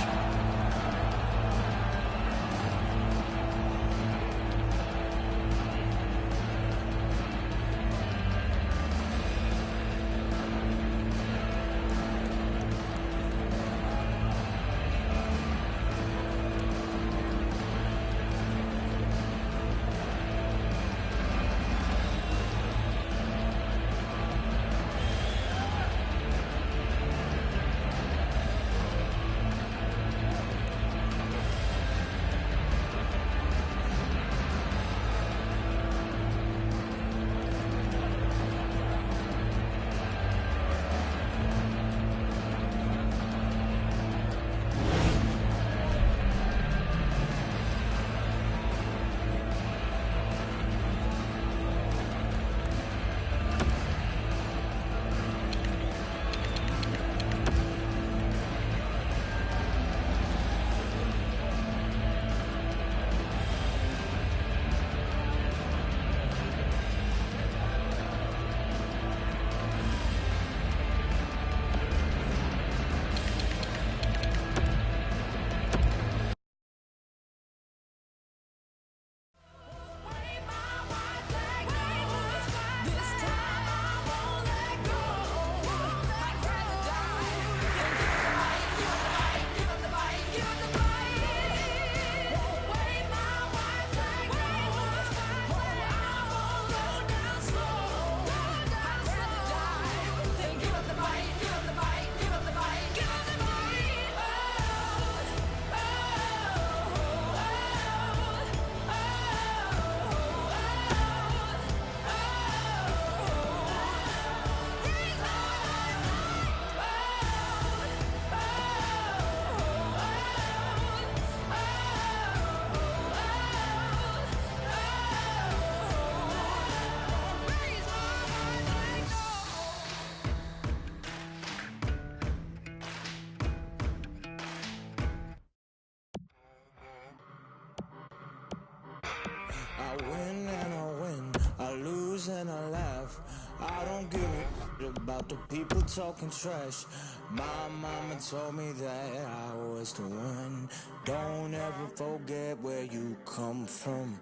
[SPEAKER 7] I win and I win, I lose and I laugh. I don't give a shit about the people talking trash. My mama told me that I was the one. Don't ever forget where you come from.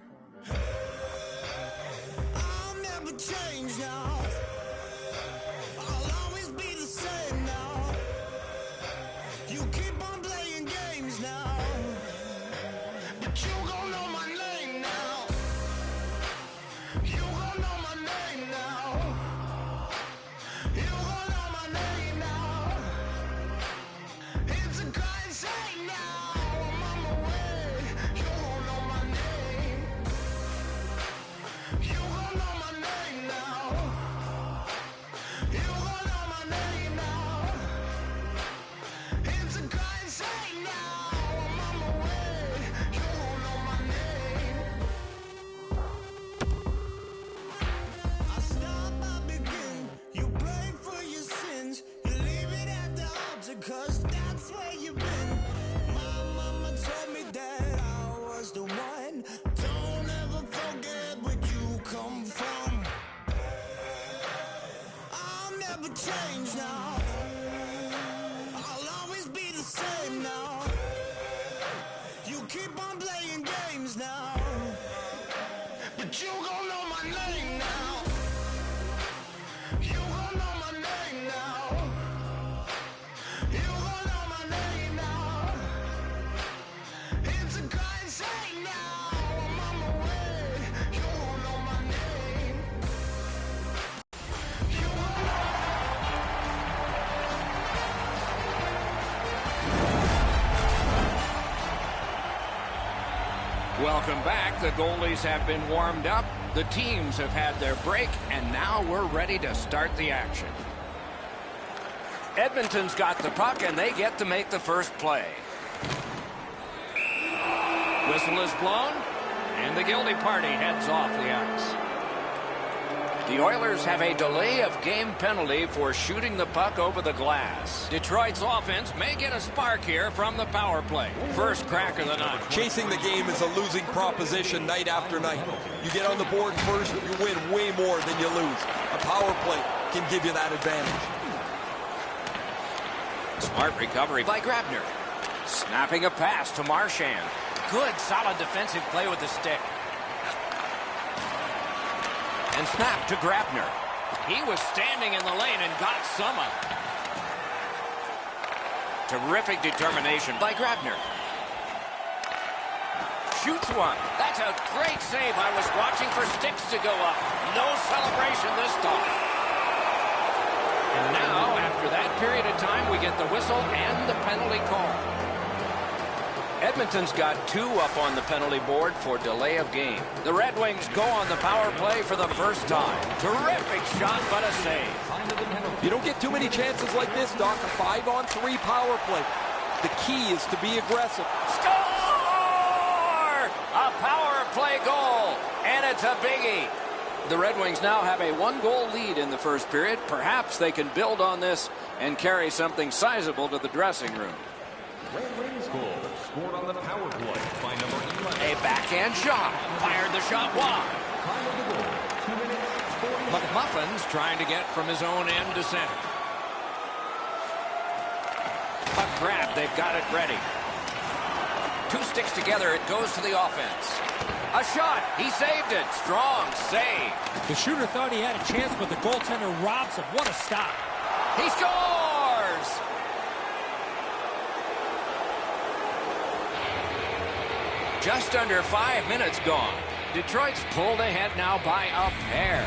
[SPEAKER 7] I'll never change now. I'll always be the same now. You keep on playing games now, but you gon' know my name now. You gon' know my name now. You gon' know my name now. It's a crime scene now. I'm on my way.
[SPEAKER 3] Welcome back. The goalies have been warmed up. The teams have had their break, and now we're ready to start the action. Edmonton's got the puck, and they get to make the first play. Whistle is blown, and the guilty party heads off the ice. The Oilers have a delay of game penalty for shooting the puck over the glass. Detroit's offense may get a spark here from the power play. First crack of the night.
[SPEAKER 5] Chasing the game is a losing proposition night after night. You get on the board first, you win way more than you lose. A power play can give you that advantage.
[SPEAKER 3] Smart recovery by Grabner. Snapping a pass to Marchand. Good, solid defensive play with the stick. And snap to Grabner. He was standing in the lane and got some of it. Terrific determination by Grabner. Shoots one. That's a great save. I was watching for sticks to go up. No celebration this time. And now, after that period of time, we get the whistle and the penalty call. Edmonton's got 2 up on the penalty board for delay of game. The Red Wings go on the power play for the first time. Terrific shot, but a save.
[SPEAKER 5] You don't get too many chances like this, Doc. A 5-on-3 power play. The key is to be aggressive.
[SPEAKER 3] Score! A power play goal, and it's a biggie. The Red Wings now have a 1-goal lead in the first period. Perhaps they can build on this and carry something sizable to the dressing room.
[SPEAKER 6] Red Wings goal scored on the power play by number 11.
[SPEAKER 3] A backhand shot. Fired the shot wide.
[SPEAKER 6] Time of the goal, 2 minutes, 40
[SPEAKER 3] McMuffin's trying to get from his own end to center. Puck grab. They've got it ready. 2 sticks together. It goes to the offense. A shot. He saved it. Strong save.
[SPEAKER 4] The shooter thought he had a chance, but the goaltender robs him. What a stop.
[SPEAKER 3] He scores! Just under 5 minutes gone. Detroit's pulled ahead now by a pair.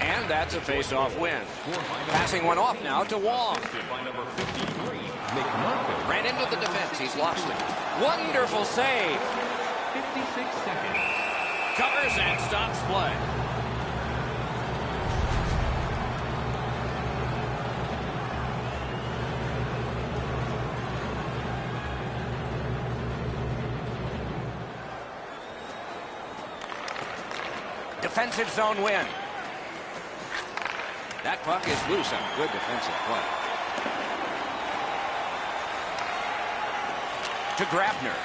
[SPEAKER 3] And that's a face-off win. Passing one off now to Wong.
[SPEAKER 6] by number 53, McMuffin.
[SPEAKER 3] Ran into the defense. He's lost it. Wonderful save.
[SPEAKER 6] 56 seconds.
[SPEAKER 3] Covers and stops play. Defensive zone win. That puck is loose on good defensive play. To Grabner.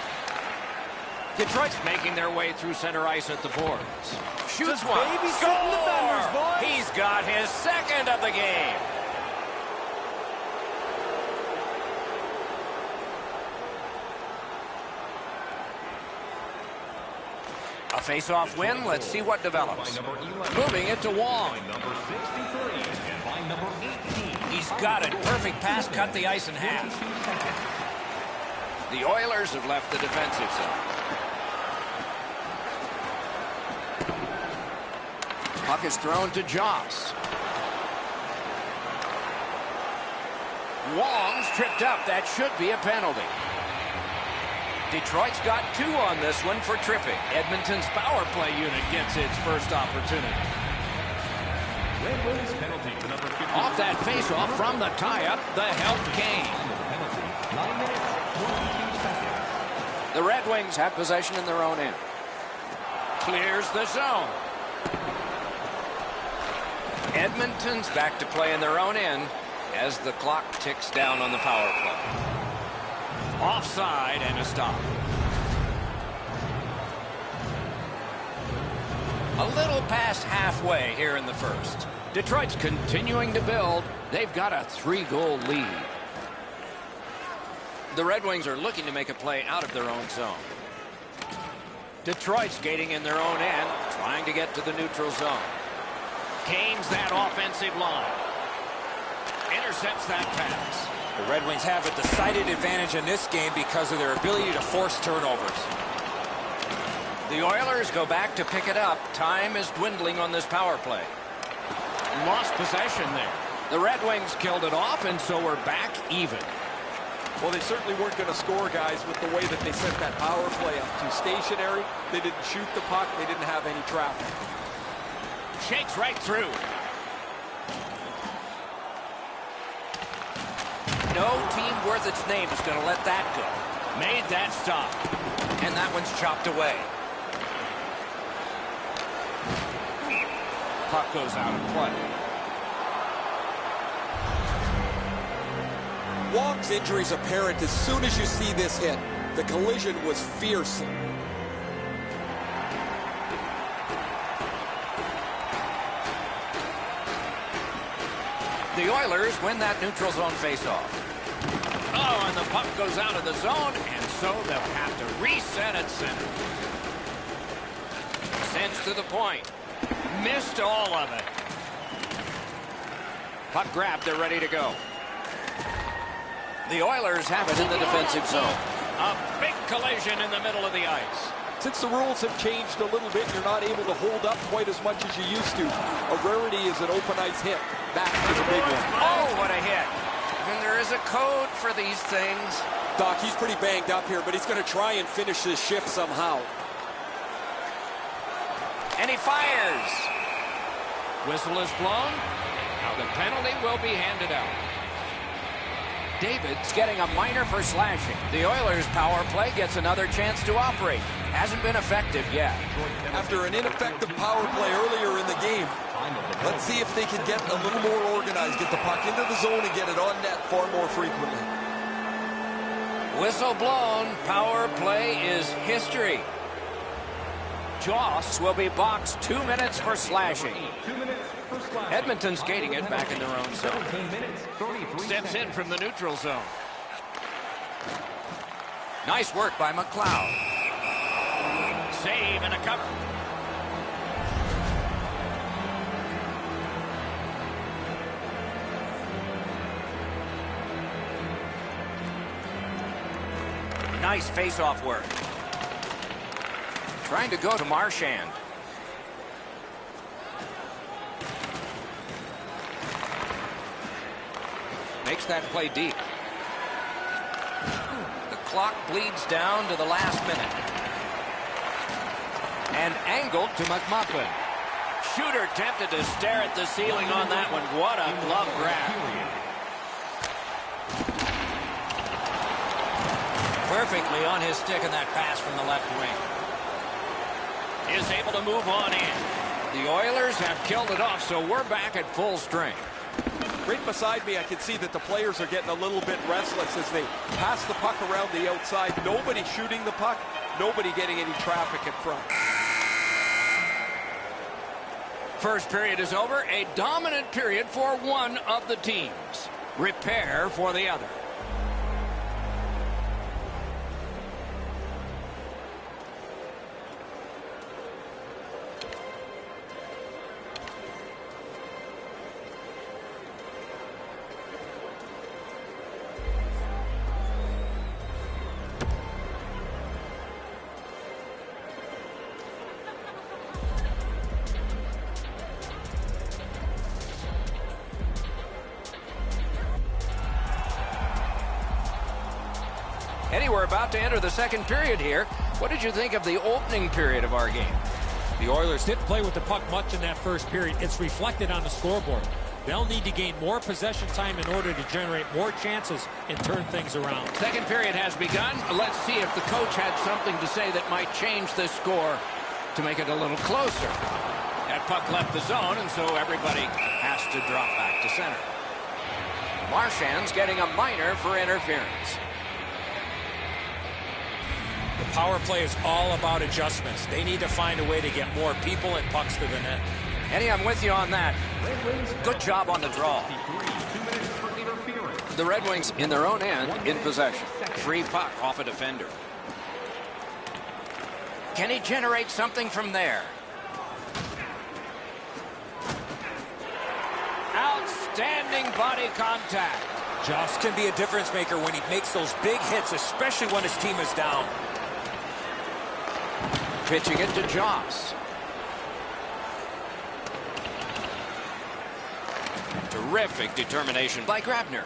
[SPEAKER 3] Detroit's making their way through center ice at the boards. Shoots one. Score! He's got his second of the game. A face-off win. Let's see what develops. Moving it to Wong.
[SPEAKER 6] Number 63 and by number 18.
[SPEAKER 3] He's got it. Perfect pass. Cut the ice in half. The Oilers have left the defensive zone. Puck is thrown to Joss. Wong's tripped up. That should be a penalty. Detroit's got 2 on this one for tripping. Edmonton's power play unit gets its first opportunity.
[SPEAKER 6] Red Wings penalty to number 50.
[SPEAKER 3] Off that face-off from the tie-up, the help came.
[SPEAKER 6] Penalty, 9 minutes, 22 seconds.
[SPEAKER 3] The Red Wings have possession in their own end. Clears the zone. Edmonton's back to play in their own end as the clock ticks down on the power play. Offside and a stop. A little past halfway here in the first. Detroit's continuing to build. They've got a 3-goal lead. The Red Wings are looking to make a play out of their own zone. Detroit's skating in their own end, trying to get to the neutral zone. Gains that offensive line. Intercepts that pass.
[SPEAKER 4] The Red Wings have a decided advantage in this game because of their ability to force turnovers.
[SPEAKER 3] The Oilers go back to pick it up. Time is dwindling on this power play. Lost possession there. The Red Wings killed it off, and so we're back even.
[SPEAKER 5] Well, they certainly weren't going to score, guys, with the way that they sent that power play up to stationary. They didn't shoot the puck. They didn't have any traffic.
[SPEAKER 3] Shakes right through. No team worth its name is going to let that go. Made that stop. And that one's chopped away. Puck goes out of play.
[SPEAKER 5] Wong's injury is apparent as soon as you see this hit. The collision was fierce.
[SPEAKER 3] The Oilers win that neutral zone faceoff. Oh, and the puck goes out of the zone, and so they'll have to reset at center. Sends to the point. Missed all of it. Puck grabbed, they're ready to go. The Oilers have it in the defensive zone. A big collision in the middle of the ice.
[SPEAKER 5] Since the rules have changed a little bit, you're not able to hold up quite as much as you used to. A rarity is an open ice hit. That is a big one.
[SPEAKER 3] Oh, what a hit. And there is a code for these things.
[SPEAKER 5] Doc, he's pretty banged up here, but he's going to try and finish this shift somehow.
[SPEAKER 3] And he fires. Whistle is blown. Now the penalty will be handed out. David's getting a minor for slashing. The Oilers' power play gets another chance to operate. Hasn't been effective yet.
[SPEAKER 5] After an ineffective power play earlier in the game, let's see if they can get a little more organized, get the puck into the zone and get it on net far more frequently.
[SPEAKER 3] Whistle blown. Power play is history. Joss will be boxed 2 minutes for slashing. Edmonton's skating it back in their own zone. Steps in from the neutral zone. Nice work by McLeod. Save and a cover. Nice face-off work. Trying to go to Marchand. Makes that play deep. The clock bleeds down to the last minute. And angled to McMuffin. Shooter tempted to stare at the ceiling on that one. What a glove grab. Perfectly on his stick in that pass from the left wing. Is able to move on in. The Oilers have killed it off, so we're back at full strength.
[SPEAKER 5] Right beside me, I can see that the players are getting a little bit restless as they pass the puck around the outside. Nobody shooting the puck, nobody getting any traffic in front.
[SPEAKER 3] First period is over. A dominant period for one of the teams. Repair for the other. Eddie, we're about to enter the second period here. What did you think of the opening period of our game?
[SPEAKER 4] The Oilers didn't play with the puck much in that first period. It's reflected on the scoreboard. They'll need to gain more possession time in order to generate more chances and turn things around.
[SPEAKER 3] Second period has begun. Let's see if the coach had something to say that might change the score to make it a little closer. That puck left the zone, and so everybody has to drop back to center. Marchand's getting a minor for interference.
[SPEAKER 4] The power play is all about adjustments. They need to find a way to get more people and pucks to the net.
[SPEAKER 3] Eddie, I'm with you on that. Good job on the draw. The Red Wings in their own end in possession. Free puck off a defender. Can he generate something from there? Outstanding body contact.
[SPEAKER 4] Joss can be a difference maker when he makes those big hits, especially when his team is down.
[SPEAKER 3] Pitching it to Joss. Terrific determination by Grabner.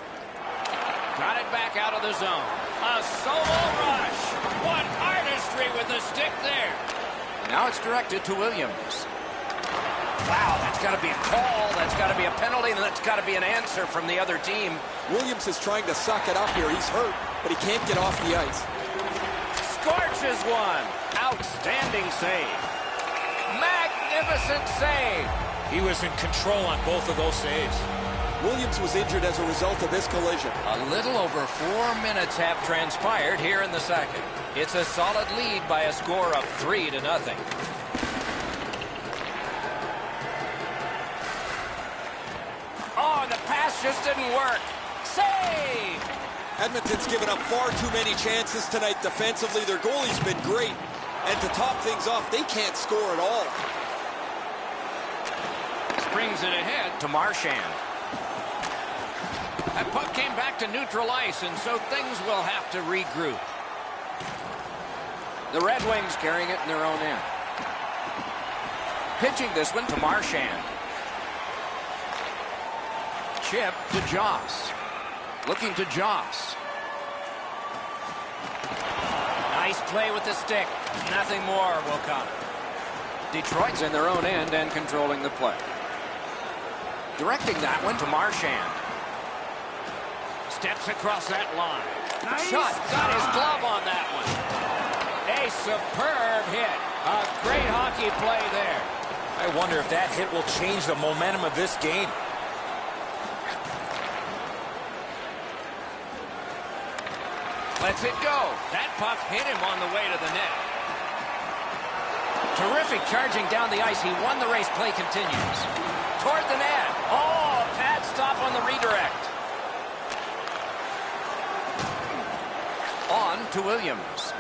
[SPEAKER 3] Got it back out of the zone. A solo rush. What artistry with the stick there. Now it's directed to Williams. Wow, that's got to be a call. That's got to be a penalty, and that's got to be an answer from the other team.
[SPEAKER 5] Williams is trying to suck it up here. He's hurt, but he can't get off the ice.
[SPEAKER 3] Scorches one. Outstanding save. Magnificent save.
[SPEAKER 4] He was in control on both of those saves.
[SPEAKER 5] Williams was injured as a result of this collision.
[SPEAKER 3] A little over 4 minutes have transpired here in the second. It's a solid lead by a score of 3-0. Oh, and the pass just didn't work. Save!
[SPEAKER 5] Edmonton's given up far too many chances tonight defensively. Their goalie's been great. And to top things off, they can't score at all.
[SPEAKER 3] Springs it ahead to Marchand. That puck came back to neutral ice, and so things will have to regroup. The Red Wings carrying it in their own end. Pitching this one to Marchand. Chip to Joss. Looking to Joss. Nice play with the stick. Nothing more will come. Detroit's in their own end and controlling the play. Directing that one to Marchand. Steps across that line. Nice shot. Got his glove on that one. A superb hit. A great hockey play there.
[SPEAKER 4] I wonder if that hit will change the momentum of this game.
[SPEAKER 3] Lets it go. That puck hit him on the way to the net. Terrific charging down the ice. He won the race. Play continues. Toward the net. Oh, pad stop on the redirect. On to Williams.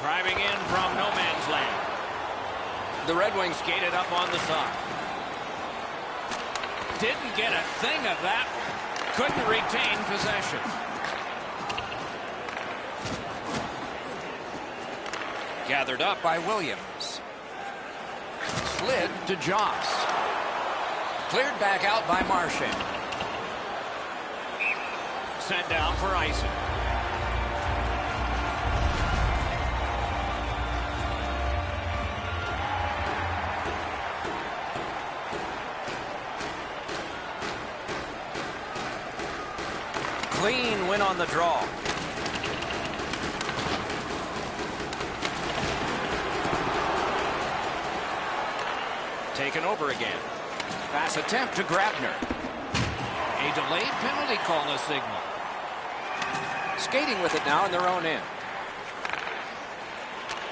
[SPEAKER 3] Driving in from no man's land. The Red Wings skated up on the side. Didn't get a thing of that. Couldn't retain possession. Gathered up by Williams. Slid to Joss. Cleared back out by Marchand. Sent down for icing. Clean win on the draw. Taken over again. Pass attempt to Grabner. A delayed penalty call a signal. Skating with it now in their own end.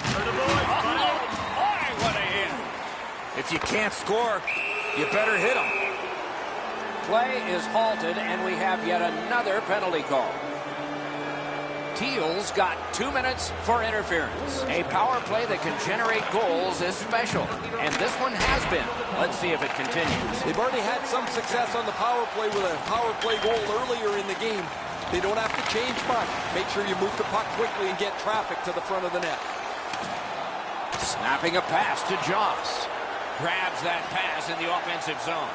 [SPEAKER 3] Oh, boy, what a hit.
[SPEAKER 4] If you can't score, you better hit them.
[SPEAKER 3] Play is halted, and we have yet another penalty call. Teal's got 2 minutes for interference. A power play that can generate goals is special, and this one has been. Let's see if it continues.
[SPEAKER 5] They've already had some success on the power play with a power play goal earlier in the game. They don't have to change much. Make sure you move the puck quickly and get traffic to the front of the net.
[SPEAKER 3] Snapping a pass to Joss. Grabs that pass in the offensive zone.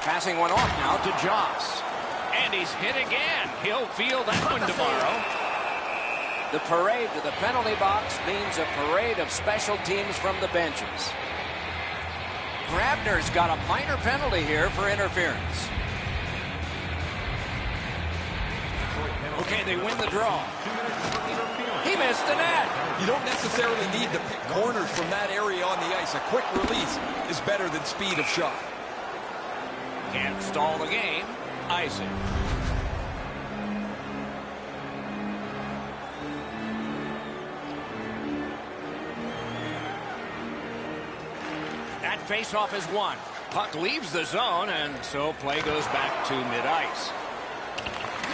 [SPEAKER 3] Passing one off now to Joss. And he's hit again. He'll field that one tomorrow. The parade to the penalty box means a parade of special teams from the benches. Grabner's got a minor penalty here for interference. Okay, they win the draw. He missed the net.
[SPEAKER 5] You don't necessarily need to pick corners from that area on the ice. A quick release is better than speed of shot.
[SPEAKER 3] Can't stall the game. Icing. That faceoff is won. Puck leaves the zone, and so play goes back to mid-ice.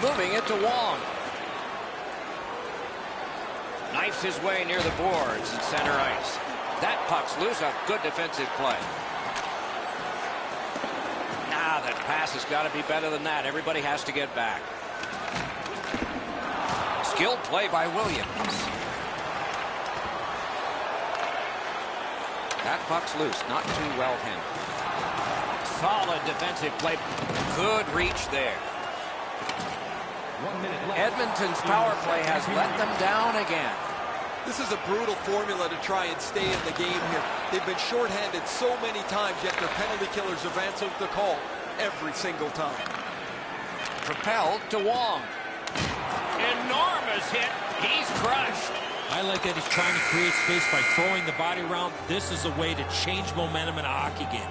[SPEAKER 3] Moving it to Wong. Knifes his way near the boards at center ice. That puck's loose. A good defensive play. That pass has got to be better than that. Everybody has to get back. Skilled play by Williams. That puck's loose. Not too well handled. Solid defensive play. Good reach there.
[SPEAKER 6] 1 minute left.
[SPEAKER 3] Edmonton's power play has let them down again.
[SPEAKER 5] This is a brutal formula to try and stay in the game here. They've been shorthanded so many times, yet their penalty killers have answered the call every single time.
[SPEAKER 3] Propelled to Wong. Enormous hit. He's crushed.
[SPEAKER 4] I like that he's trying to create space by throwing the body around. This is a way to change momentum in a hockey game.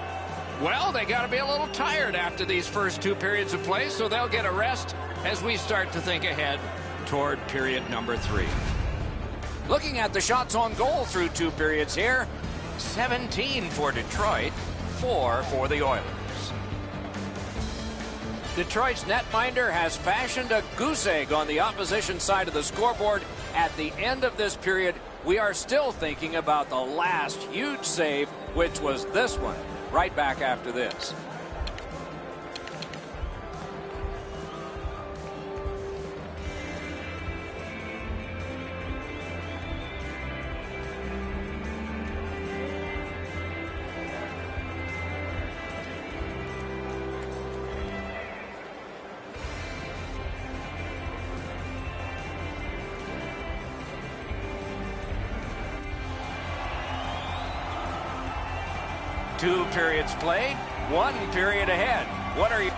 [SPEAKER 3] Well, they got to be a little tired after these first 2 periods of play, so they'll get a rest as we start to think ahead toward period number 3. Looking at the shots on goal through 2 periods here, 17 for Detroit, 4 for the Oilers. Detroit's netminder has fashioned a goose egg on the opposition side of the scoreboard. At the end of this period, we are still thinking about the last huge save, which was this one, right back after this. Two periods played, 1 period ahead. What are you...